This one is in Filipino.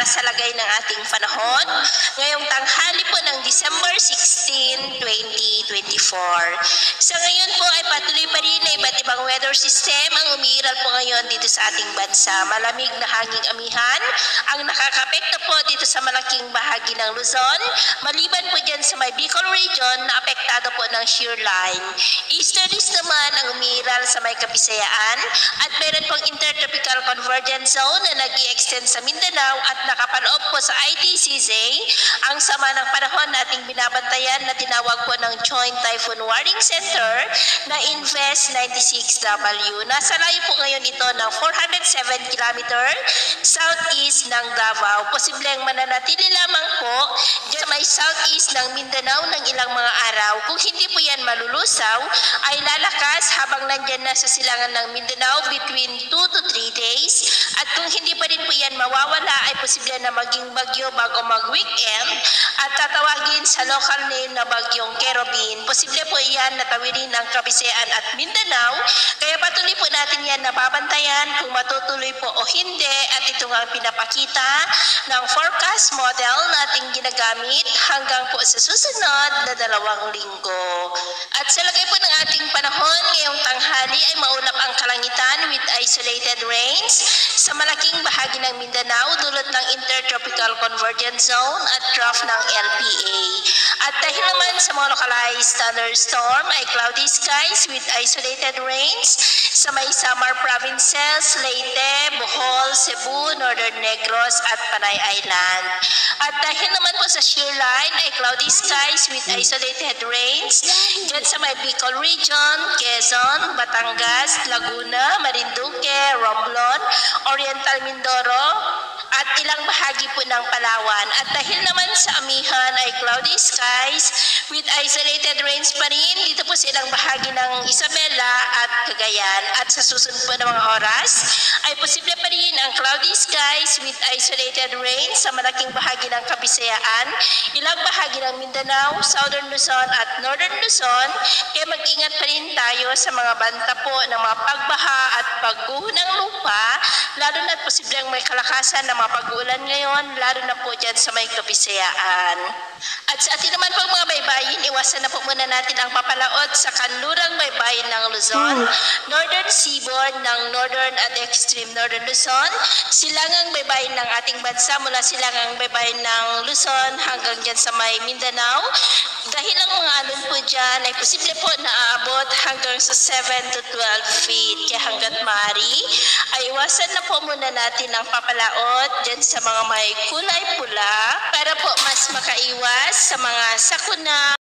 para sa lagay ng ating panahon ngayong tanghali po ng December 16, 2024. Sa ngayon po ay patuloy pa rin na iba't ibang weather system ang umiiral po ngayon dito sa ating bansa. Malamig na hanging amihan ang nakakapekto po dito sa malaking bahagi ng Luzon, maliban po dyan sa may Bicol region na apektado po ng shear line. Easterlies naman ang umiiral sa may Kabisayaan at meron pong intertropical convergence zone na nag-i-extend sa Mindanao at nakapaloob po sa ITCZ ang sama ng panahon na ating binabantayan na tinawag po ng Joint Typhoon Warning Center na Invest 96W. Nasa layo po ngayon ito ng 407 km southeast ng Davao. Posibleng mananatili lamang po dyan may southeast ng Mindanao ng ilang mga araw. Kung hindi po yan malulusaw, ay lalakas habang nandyan na sa silangan ng Mindanao between 2 to 3 days. At kung hindi pa rin po yan mawawala, ay posible na maging bagyo bago mag-weekend at tatawagin sa local name na bagyong Kerobin. Posible po yan na tawirin ng Kabisayaan at Mindanao, kaya patuloy po natin yan nababantayan kung matutuloy po o hindi, at ito nga ang pinapakita ng forecast model nating ginagamit hanggang po sa susunod na 2 linggo. At sa lagay po ng ating panahon ngayong tanghali ay maulap ang kalangitan with isolated rains sa malaking bahagi ng Mindanao dulot ng intertropical convergence zone at trough ng LPA. At dahil naman sa mga localized thunderstorm ay cloudy skies with isolated rains sa may Samar provinces, Leyte, Bohol, Cebu, Northern Negros at Panay Island. At dahil naman po sa shear line ay cloudy skies with isolated rains dyan sa may Bicol region, Quezon, Batangas, Laguna, Marinduque, Romblon, Oriental Mindoro, at ilang bahagi po ng Palawan. At dahil naman sa amihan ay cloudy skies with isolated rains pa rin dito po sa ilang bahagi ng Isabela at Cagayan. At sa susunod po ng mga oras ay posible pa rin ang cloudy skies with isolated rains sa malaking bahagi ng Kabisayaan, ilang bahagi ng Mindanao, Southern Luzon at Northern Luzon. Kaya mag-ingat pa rin tayo sa mga banta po ng mga pagbaha at pagguho ng lupa, lalo na posibleng may kalakasan na pag-uulan ngayon, lalo na po dyan sa may Kabisayaan. At sa atin naman pong mga baybayin, iwasan na po muna natin ang papalaot sa kanlurang baybayin ng Luzon, northern seaboard ng northern at extreme northern Luzon, silangang baybayin ng ating bansa mula silangang baybayin ng Luzon hanggang dyan sa may Mindanao. Dahil ang mga alon po dyan ay posible po na aabot hanggang sa 7 to 12 feet. Kaya hanggat maaari, ay iwasan na po muna natin ang papalaot dyan sa mga may kulay pula para po mas makaiwas sa mga sakuna